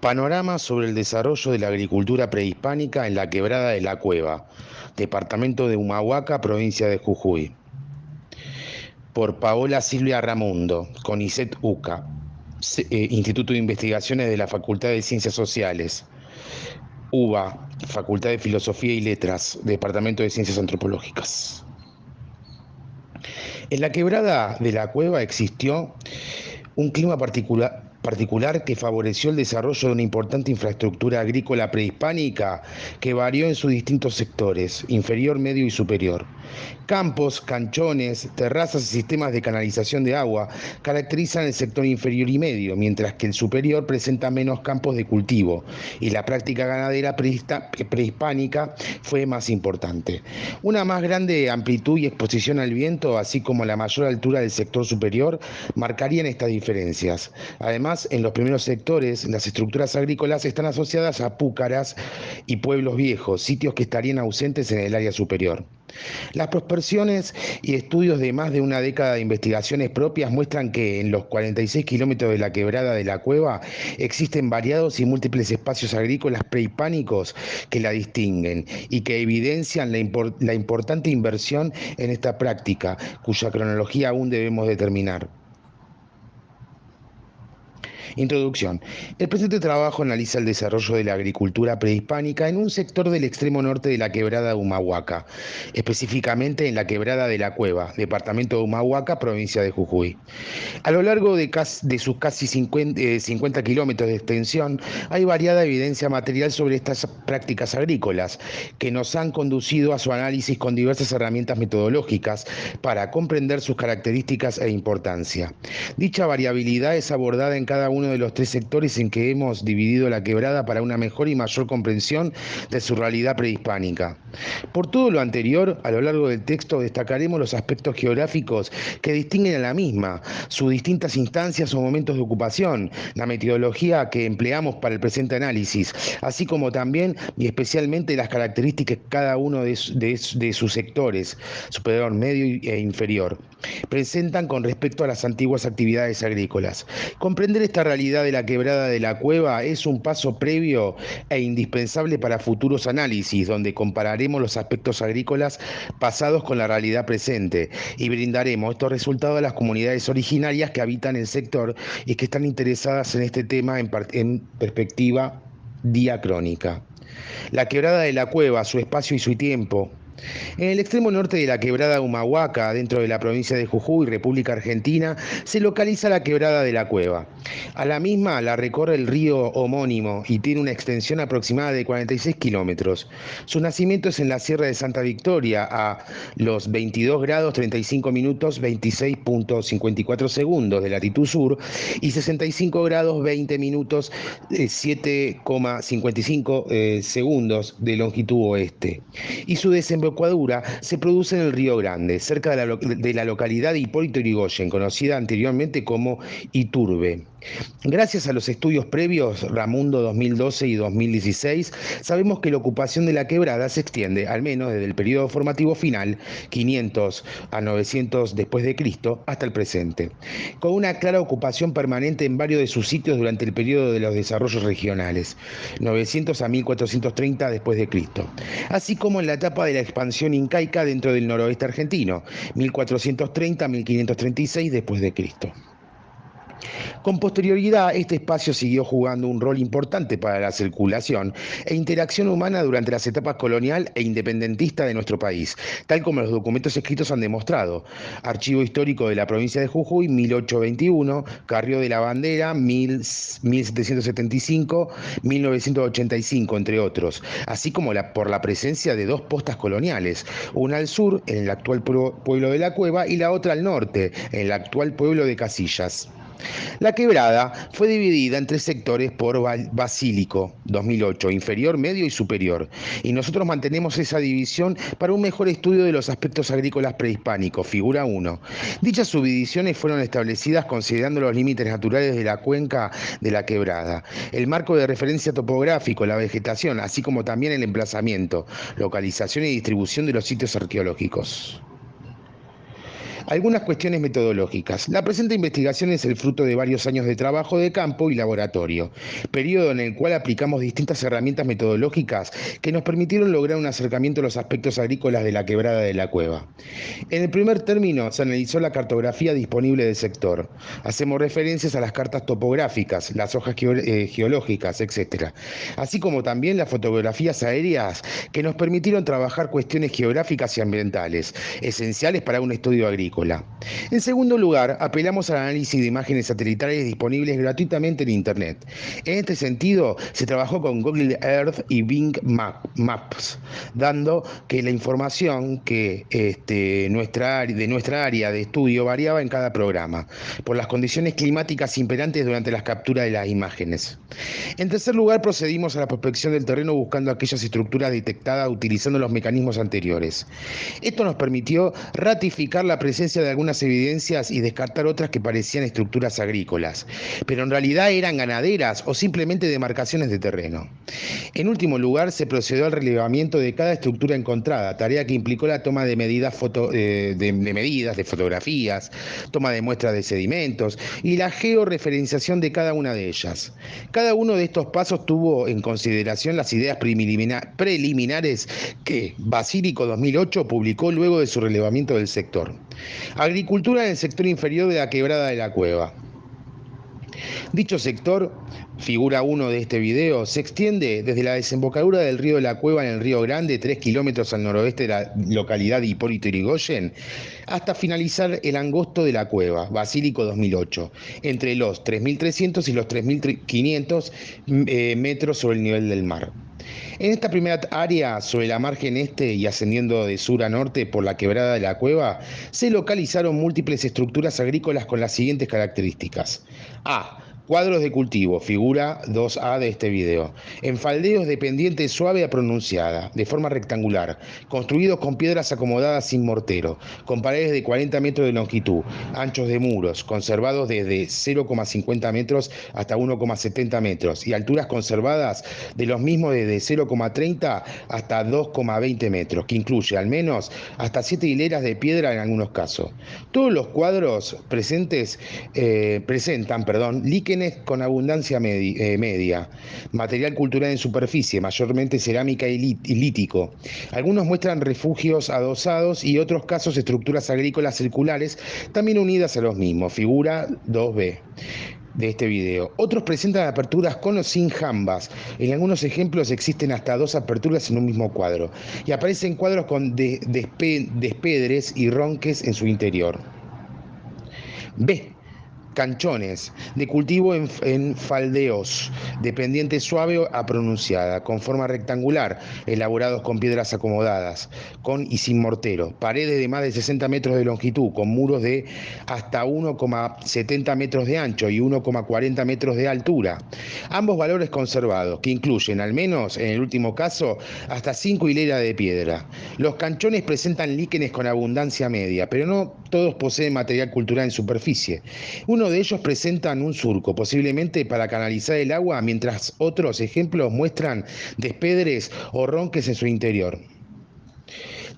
Panorama sobre el desarrollo de la agricultura prehispánica en la Quebrada de la Cueva, departamento de Humahuaca, provincia de Jujuy. Por Paola Silvia Ramundo, CONICET UCA, Instituto de Investigaciones de la Facultad de Ciencias Sociales. UBA, Facultad de Filosofía y Letras, Departamento de Ciencias Antropológicas. En la Quebrada de la Cueva existió un clima particular que favoreció el desarrollo de una importante infraestructura agrícola prehispánica que varió en sus distintos sectores, inferior, medio y superior. Campos, canchones, terrazas y sistemas de canalización de agua caracterizan el sector inferior y medio, mientras que el superior presenta menos campos de cultivo y la práctica ganadera prehispánica fue más importante. Una más grande amplitud y exposición al viento, así como la mayor altura del sector superior, marcarían estas diferencias. Además, en los primeros sectores, las estructuras agrícolas están asociadas a púcaras y pueblos viejos, sitios que estarían ausentes en el área superior. Las prospecciones y estudios de más de una década de investigaciones propias muestran que en los 46 kilómetros de la Quebrada de la Cueva existen variados y múltiples espacios agrícolas prehispánicos que la distinguen y que evidencian la importante inversión en esta práctica, cuya cronología aún debemos determinar. Introducción. El presente trabajo analiza el desarrollo de la agricultura prehispánica en un sector del extremo norte de la Quebrada de Humahuaca, específicamente en la Quebrada de la Cueva, departamento de Humahuaca, provincia de Jujuy. A lo largo de sus casi 50 kilómetros de extensión, hay variada evidencia material sobre estas prácticas agrícolas, que nos han conducido a su análisis con diversas herramientas metodológicas para comprender sus características e importancia. Dicha variabilidad es abordada en cada uno de los tres sectores en que hemos dividido la quebrada para una mejor y mayor comprensión de su realidad prehispánica. Por todo lo anterior, a lo largo del texto destacaremos los aspectos geográficos que distinguen a la misma, sus distintas instancias o momentos de ocupación, la metodología que empleamos para el presente análisis, así como también y especialmente las características que cada uno de sus sectores, superior, medio e inferior, presentan con respecto a las antiguas actividades agrícolas. Comprender esta realidad de la Quebrada de la Cueva es un paso previo e indispensable para futuros análisis, donde compararemos los aspectos agrícolas pasados con la realidad presente y brindaremos estos resultados a las comunidades originarias que habitan el sector y que están interesadas en este tema en perspectiva diacrónica. La Quebrada de la Cueva, su espacio y su tiempo. En el extremo norte de la Quebrada Humahuaca, dentro de la provincia de Jujuy, República Argentina, se localiza la Quebrada de la Cueva. A la misma la recorre el río homónimo y tiene una extensión aproximada de 46 kilómetros. Su nacimiento es en la Sierra de Santa Victoria, a los 22 grados 35 minutos 26.54 segundos de latitud sur y 65 grados 20 minutos 7,55 segundos de longitud oeste. Y su desembocadura se produce en el Río Grande, cerca de la localidad de Hipólito Yrigoyen, conocida anteriormente como Iturbe. Gracias a los estudios previos, Ramundo 2012 y 2016, sabemos que la ocupación de la quebrada se extiende, al menos desde el periodo formativo final, 500 a 900 después de Cristo, hasta el presente, con una clara ocupación permanente en varios de sus sitios durante el periodo de los desarrollos regionales, 900 a 1430 después de Cristo, así como en la etapa de la expansión incaica dentro del noroeste argentino, 1430 a 1536 después de Cristo. Con posterioridad, este espacio siguió jugando un rol importante para la circulación e interacción humana durante las etapas colonial e independentista de nuestro país, tal como los documentos escritos han demostrado. Archivo Histórico de la Provincia de Jujuy, 1821, Carrió de la Bandera, 1775, 1985, entre otros, así como por la presencia de dos postas coloniales, una al sur, en el actual pueblo de la Cueva, y la otra al norte, en el actual pueblo de Casillas. La quebrada fue dividida en tres sectores por Basílico, 2008, inferior, medio y superior, y nosotros mantenemos esa división para un mejor estudio de los aspectos agrícolas prehispánicos, figura 1. Dichas subdivisiones fueron establecidas considerando los límites naturales de la cuenca de la quebrada, el marco de referencia topográfico, la vegetación, así como también el emplazamiento, localización y distribución de los sitios arqueológicos. Algunas cuestiones metodológicas. La presente investigación es el fruto de varios años de trabajo de campo y laboratorio, periodo en el cual aplicamos distintas herramientas metodológicas que nos permitieron lograr un acercamiento a los aspectos agrícolas de la quebrada de la cueva. En el primer término se analizó la cartografía disponible del sector. Hacemos referencias a las cartas topográficas, las hojas geológicas, etc. Así como también las fotografías aéreas que nos permitieron trabajar cuestiones geográficas y ambientales, esenciales para un estudio agrícola. En segundo lugar, apelamos al análisis de imágenes satelitales disponibles gratuitamente en Internet. En este sentido, se trabajó con Google Earth y Bing Maps, dando que la información que de nuestra área de estudio variaba en cada programa, por las condiciones climáticas imperantes durante las capturas de las imágenes. En tercer lugar, procedimos a la prospección del terreno buscando aquellas estructuras detectadas utilizando los mecanismos anteriores. Esto nos permitió ratificar la presencia de algunas evidencias y descartar otras que parecían estructuras agrícolas, pero en realidad eran ganaderas o simplemente demarcaciones de terreno. En último lugar, se procedió al relevamiento de cada estructura encontrada, tarea que implicó la toma de medidas, de fotografías, toma de muestras de sedimentos y la georreferenciación de cada una de ellas. Cada uno de estos pasos tuvo en consideración las ideas preliminares que Basílico 2008 publicó luego de su relevamiento del sector. Agricultura en el sector inferior de la quebrada de la cueva. Dicho sector, figura 1 de este video, se extiende desde la desembocadura del río de la Cueva en el Río Grande, 3 kilómetros al noroeste de la localidad de Hipólito Yrigoyen, hasta finalizar el angosto de la cueva, Basílico 2008, entre los 3.300 y los 3.500 metros sobre el nivel del mar. En esta primera área, sobre la margen este y ascendiendo de sur a norte por la quebrada de la cueva, se localizaron múltiples estructuras agrícolas con las siguientes características. A. Cuadros de cultivo, figura 2A de este video, en faldeos de pendiente suave a pronunciada, de forma rectangular, construidos con piedras acomodadas sin mortero, con paredes de 40 metros de longitud, anchos de muros, conservados desde 0,50 metros hasta 1,70 metros, y alturas conservadas de los mismos desde 0,30 hasta 2,20 metros, que incluye al menos hasta 7 hileras de piedra en algunos casos. Todos los cuadros presentan líquenes con abundancia media, material cultural en superficie, mayormente cerámica y lítico. Algunos muestran refugios adosados y otros casos estructuras agrícolas circulares también unidas a los mismos, figura 2B de este video. Otros presentan aperturas con o sin jambas. En algunos ejemplos existen hasta 2 aperturas en un mismo cuadro y aparecen cuadros con despedres y ronques en su interior. B. Canchones, de cultivo en faldeos, de pendiente suave a pronunciada, con forma rectangular, elaborados con piedras acomodadas, con y sin mortero, paredes de más de 60 metros de longitud, con muros de hasta 1,70 metros de ancho y 1,40 metros de altura. Ambos valores conservados, que incluyen, al menos en el último caso, hasta 5 hileras de piedra. Los canchones presentan líquenes con abundancia media, pero no todos poseen material cultural en superficie. Uno de ellos presentan un surco, posiblemente para canalizar el agua, mientras otros ejemplos muestran despedres o ronques en su interior.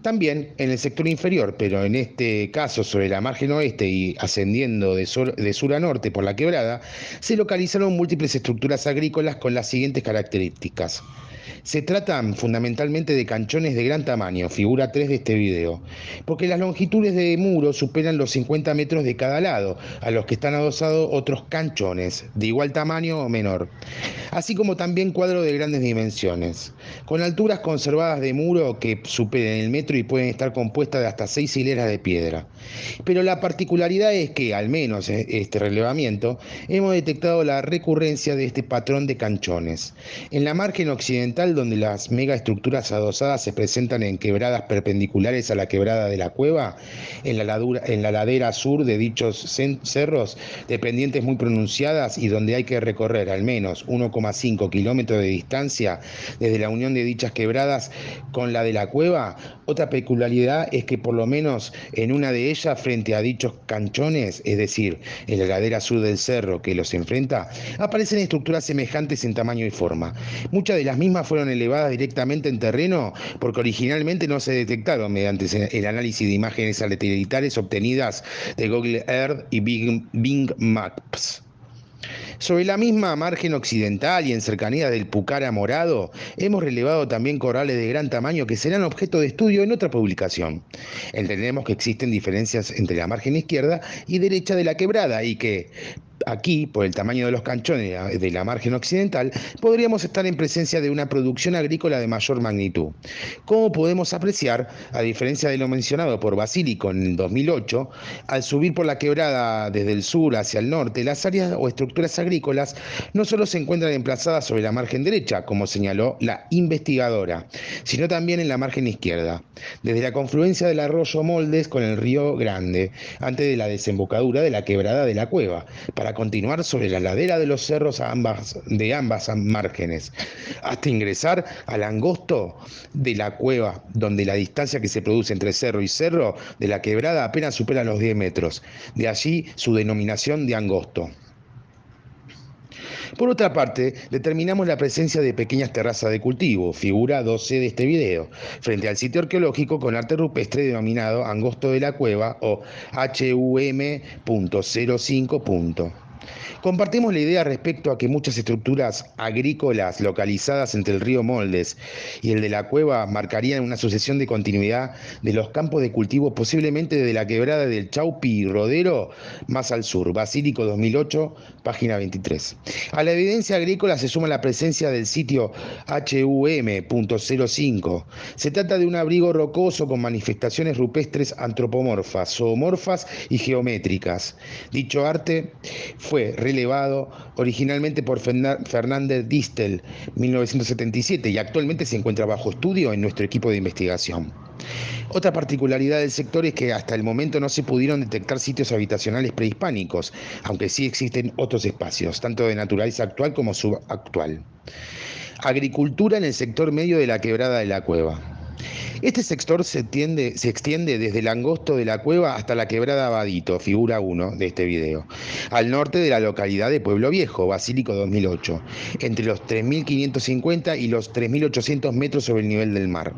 También en el sector inferior, pero en este caso sobre la margen oeste y ascendiendo de sur a norte por la quebrada, se localizaron múltiples estructuras agrícolas con las siguientes características. Se tratan fundamentalmente de canchones de gran tamaño, figura 3 de este video, porque las longitudes de muro superan los 50 metros de cada lado, a los que están adosados otros canchones, de igual tamaño o menor, así como también cuadros de grandes dimensiones, con alturas conservadas de muro que superen el metro y pueden estar compuestas de hasta 6 hileras de piedra. Pero la particularidad es que, al menos en este relevamiento, hemos detectado la recurrencia de este patrón de canchones. En la margen occidental, donde las megaestructuras adosadas se presentan en quebradas perpendiculares a la quebrada de la cueva, en la ladera sur de dichos cerros, de pendientes muy pronunciadas y donde hay que recorrer al menos 1,5 kilómetros de distancia desde la unión de dichas quebradas con la de la cueva. Otra peculiaridad es que por lo menos en una de ella frente a dichos canchones, es decir, en la ladera sur del cerro que los enfrenta, aparecen estructuras semejantes en tamaño y forma. Muchas de las mismas fueron elevadas directamente en terreno porque originalmente no se detectaron mediante el análisis de imágenes satelitales obtenidas de Google Earth y Bing Maps. Sobre la misma margen occidental y en cercanía del Pucara Morado, hemos relevado también corales de gran tamaño que serán objeto de estudio en otra publicación. Entendemos que existen diferencias entre la margen izquierda y derecha de la quebrada y que, aquí, por el tamaño de los canchones de la margen occidental, podríamos estar en presencia de una producción agrícola de mayor magnitud. Como podemos apreciar, a diferencia de lo mencionado por Basílico en el 2008, al subir por la quebrada desde el sur hacia el norte, las áreas o estructuras agrícolas no solo se encuentran emplazadas sobre la margen derecha, como señaló la investigadora, sino también en la margen izquierda, desde la confluencia del arroyo Moldes con el río Grande, antes de la desembocadura de la quebrada de la Cueva, para continuar sobre la ladera de los cerros de ambas márgenes, hasta ingresar al angosto de la cueva, donde la distancia que se produce entre cerro y cerro de la quebrada apenas supera los 10 metros. De allí su denominación de angosto. Por otra parte, determinamos la presencia de pequeñas terrazas de cultivo, figura 12 de este video, frente al sitio arqueológico con arte rupestre denominado Angosto de la Cueva o HUM.05. Compartimos la idea respecto a que muchas estructuras agrícolas localizadas entre el río Moldes y el de la Cueva marcarían una sucesión de continuidad de los campos de cultivo posiblemente desde la quebrada del Chaupi y Rodero más al sur, Basílico 2008, página 23. A la evidencia agrícola se suma la presencia del sitio HUM.05. Se trata de un abrigo rocoso con manifestaciones rupestres antropomorfas, zoomorfas y geométricas. Dicho arte fue relevado originalmente por Fernández Distel, 1977, y actualmente se encuentra bajo estudio en nuestro equipo de investigación. Otra particularidad del sector es que hasta el momento no se pudieron detectar sitios habitacionales prehispánicos, aunque sí existen otros espacios, tanto de naturaleza actual como subactual. Agricultura en el sector medio de la quebrada de la Cueva. Este sector se extiende desde el angosto de la cueva hasta la quebrada Abadito, figura 1 de este video, al norte de la localidad de Pueblo Viejo, Basílico 2008, entre los 3.550 y los 3.800 metros sobre el nivel del mar.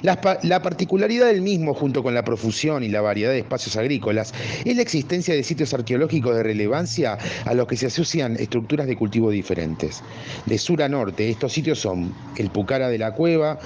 La particularidad del mismo, junto con la profusión y la variedad de espacios agrícolas, es la existencia de sitios arqueológicos de relevancia a los que se asocian estructuras de cultivo diferentes. De sur a norte, estos sitios son el Pucara de la Cueva,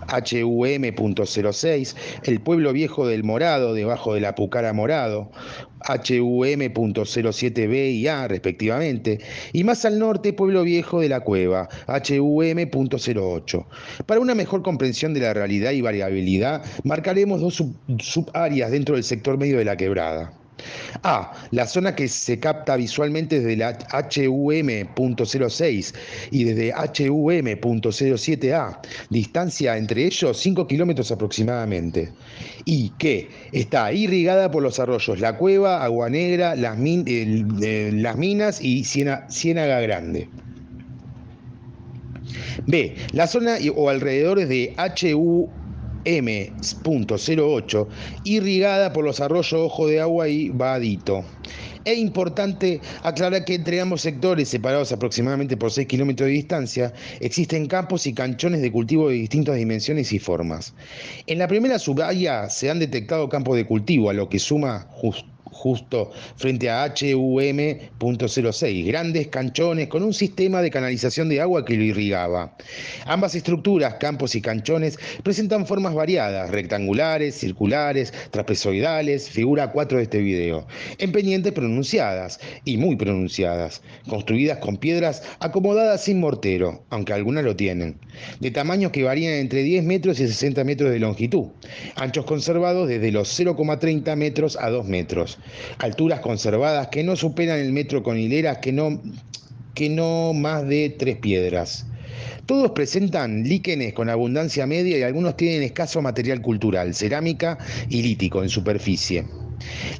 HUM.06, el Pueblo Viejo del Morado, debajo de la Pucara Morado, HUM.07B y A, respectivamente, y más al norte, Pueblo Viejo de la Cueva, HUM.08. Para una mejor comprensión de la realidad y variabilidad, marcaremos dos subáreas dentro del sector medio de la quebrada. A. La zona que se capta visualmente desde la HUM.06 y desde HUM.07A, distancia entre ellos 5 kilómetros aproximadamente, y que está irrigada por los arroyos La Cueva, Agua Negra, Las Minas y Ciénaga Grande. B. La zona o alrededores de HUM.08, irrigada por los arroyos Ojo de Agua y Badito. Es importante aclarar que entre ambos sectores, separados aproximadamente por 6 kilómetros de distancia, existen campos y canchones de cultivo de distintas dimensiones y formas. En la primera subárea se han detectado campos de cultivo, a lo que suma justo frente a HUM.06, grandes canchones con un sistema de canalización de agua que lo irrigaba. Ambas estructuras, campos y canchones, presentan formas variadas, rectangulares, circulares, trapezoidales, figura 4 de este video, en pendientes pronunciadas y muy pronunciadas, construidas con piedras acomodadas sin mortero, aunque algunas lo tienen, de tamaños que varían entre 10 metros y 60 metros de longitud, anchos conservados desde los 0,30 metros a 2 metros, alturas conservadas que no superan el metro con hileras que no más de 3 piedras. Todos presentan líquenes con abundancia media y algunos tienen escaso material cultural, cerámica y lítico en superficie.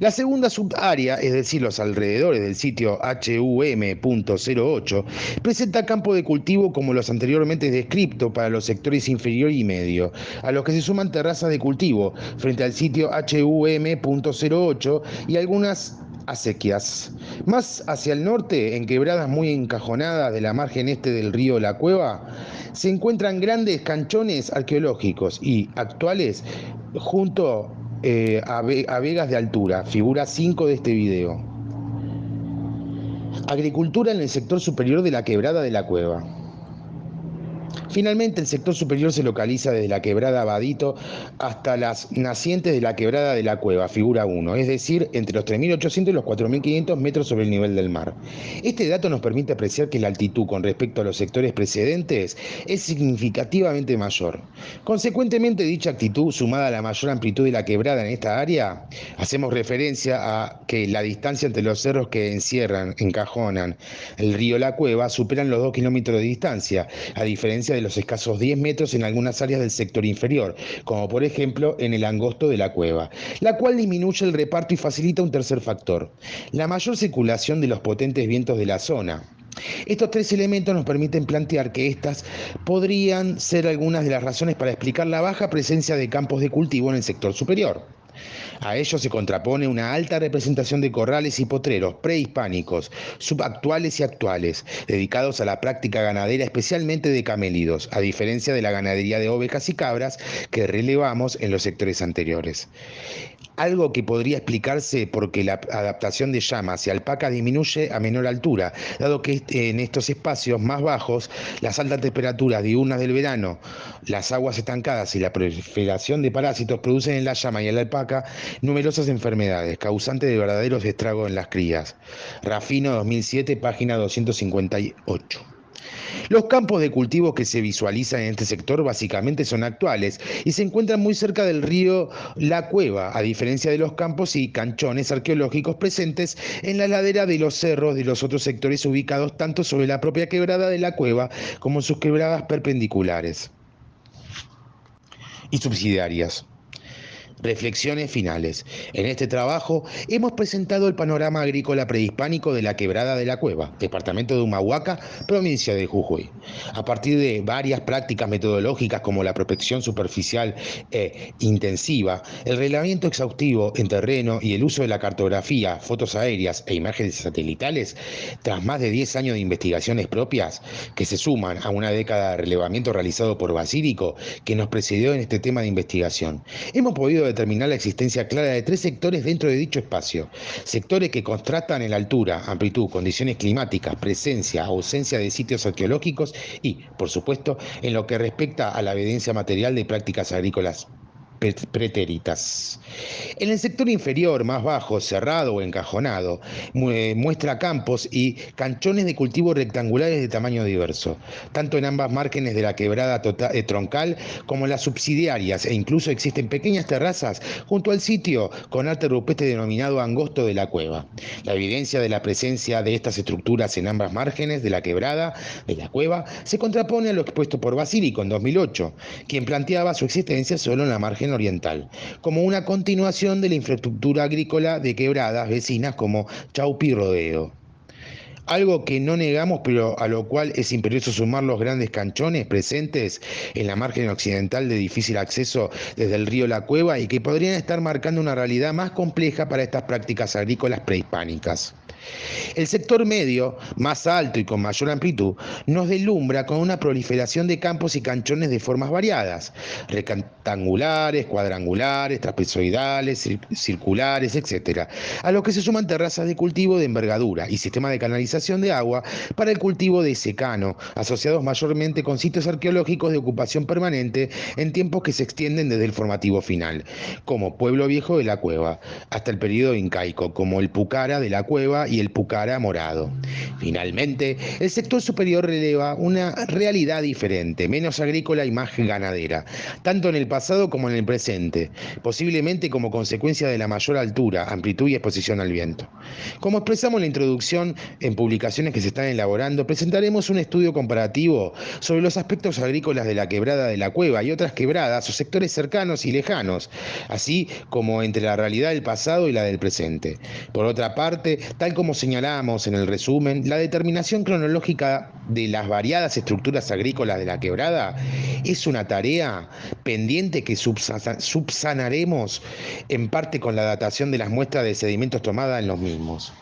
La segunda subárea, es decir, los alrededores del sitio HUM.08, presenta campo de cultivo como los anteriormente descriptos para los sectores inferior y medio, a los que se suman terrazas de cultivo frente al sitio HUM.08 y algunas acequias. Más hacia el norte, en quebradas muy encajonadas de la margen este del río La Cueva, se encuentran grandes canchones arqueológicos y actuales junto a vegas de altura, figura 5 de este video. Agricultura en el sector superior de la quebrada de la Cueva. Finalmente, el sector superior se localiza desde la quebrada Abadito hasta las nacientes de la quebrada de la Cueva, figura 1, es decir, entre los 3.800 y los 4.500 metros sobre el nivel del mar. Este dato nos permite apreciar que la altitud con respecto a los sectores precedentes es significativamente mayor. Consecuentemente, dicha altitud, sumada a la mayor amplitud de la quebrada en esta área, hacemos referencia a que la distancia entre los cerros que encajonan el río La Cueva superan los 2 kilómetros de distancia, a diferencia de los escasos 10 metros en algunas áreas del sector inferior, como por ejemplo en el angosto de la cueva, la cual disminuye el reparto y facilita un tercer factor: la mayor circulación de los potentes vientos de la zona. Estos tres elementos nos permiten plantear que estas podrían ser algunas de las razones para explicar la baja presencia de campos de cultivo en el sector superior. A ello se contrapone una alta representación de corrales y potreros prehispánicos, subactuales y actuales, dedicados a la práctica ganadera, especialmente de camélidos, a diferencia de la ganadería de ovejas y cabras que relevamos en los sectores anteriores. Algo que podría explicarse porque la adaptación de llamas y alpacas disminuye a menor altura, dado que en estos espacios más bajos las altas temperaturas diurnas del verano, las aguas estancadas y la proliferación de parásitos producen en la llama y en la alpaca numerosas enfermedades, causantes de verdaderos estragos en las crías. Rafino 2007, página 258. Los campos de cultivo que se visualizan en este sector básicamente son actuales y se encuentran muy cerca del río La Cueva, a diferencia de los campos y canchones arqueológicos presentes en la ladera de los cerros de los otros sectores ubicados tanto sobre la propia quebrada de La Cueva como en sus quebradas perpendiculares y subsidiarias. Reflexiones finales. En este trabajo hemos presentado el panorama agrícola prehispánico de la Quebrada de la Cueva, departamento de Humahuaca, provincia de Jujuy. A partir de varias prácticas metodológicas como la prospección superficial e intensiva, el relevamiento exhaustivo en terreno y el uso de la cartografía, fotos aéreas e imágenes satelitales, tras más de 10 años de investigaciones propias, que se suman a una década de relevamiento realizado por Basílico, que nos precedió en este tema de investigación, hemos podido determinar la existencia clara de 3 sectores dentro de dicho espacio. Sectores que contrastan en altura, amplitud, condiciones climáticas, presencia, ausencia de sitios arqueológicos y, por supuesto, en lo que respecta a la evidencia material de prácticas agrícolas pretéritas. En el sector inferior, más bajo, cerrado o encajonado, muestra campos y canchones de cultivo rectangulares de tamaño diverso, tanto en ambas márgenes de la quebrada troncal como en las subsidiarias, e incluso existen pequeñas terrazas junto al sitio con arte rupestre denominado angosto de la cueva. La evidencia de la presencia de estas estructuras en ambas márgenes de la quebrada de la cueva se contrapone a lo expuesto por Basílico en 2008, quien planteaba su existencia solo en la margen oriental, como una continuación de la infraestructura agrícola de quebradas vecinas como Chaupi y Rodeo. Algo que no negamos, pero a lo cual es imperioso sumar los grandes canchones presentes en la margen occidental de difícil acceso desde el río La Cueva y que podrían estar marcando una realidad más compleja para estas prácticas agrícolas prehispánicas. El sector medio, más alto y con mayor amplitud, nos deslumbra con una proliferación de campos y canchones de formas variadas, rectangulares, cuadrangulares, trapezoidales, circulares, etc., a los que se suman terrazas de cultivo de envergadura y sistemas de canalización de agua para el cultivo de secano, asociados mayormente con sitios arqueológicos de ocupación permanente en tiempos que se extienden desde el formativo final, como Pueblo Viejo de la Cueva, hasta el periodo incaico, como el Pucara de la Cueva y el pucará morado. Finalmente, el sector superior releva una realidad diferente, menos agrícola y más ganadera, tanto en el pasado como en el presente, posiblemente como consecuencia de la mayor altura, amplitud y exposición al viento. Como expresamos en la introducción, en publicaciones que se están elaborando, presentaremos un estudio comparativo sobre los aspectos agrícolas de la quebrada de la Cueva y otras quebradas o sectores cercanos y lejanos, así como entre la realidad del pasado y la del presente. Por otra parte, tal como señalamos en el resumen, la determinación cronológica de las variadas estructuras agrícolas de la quebrada es una tarea pendiente que subsanaremos en parte con la datación de las muestras de sedimentos tomadas en los mismos.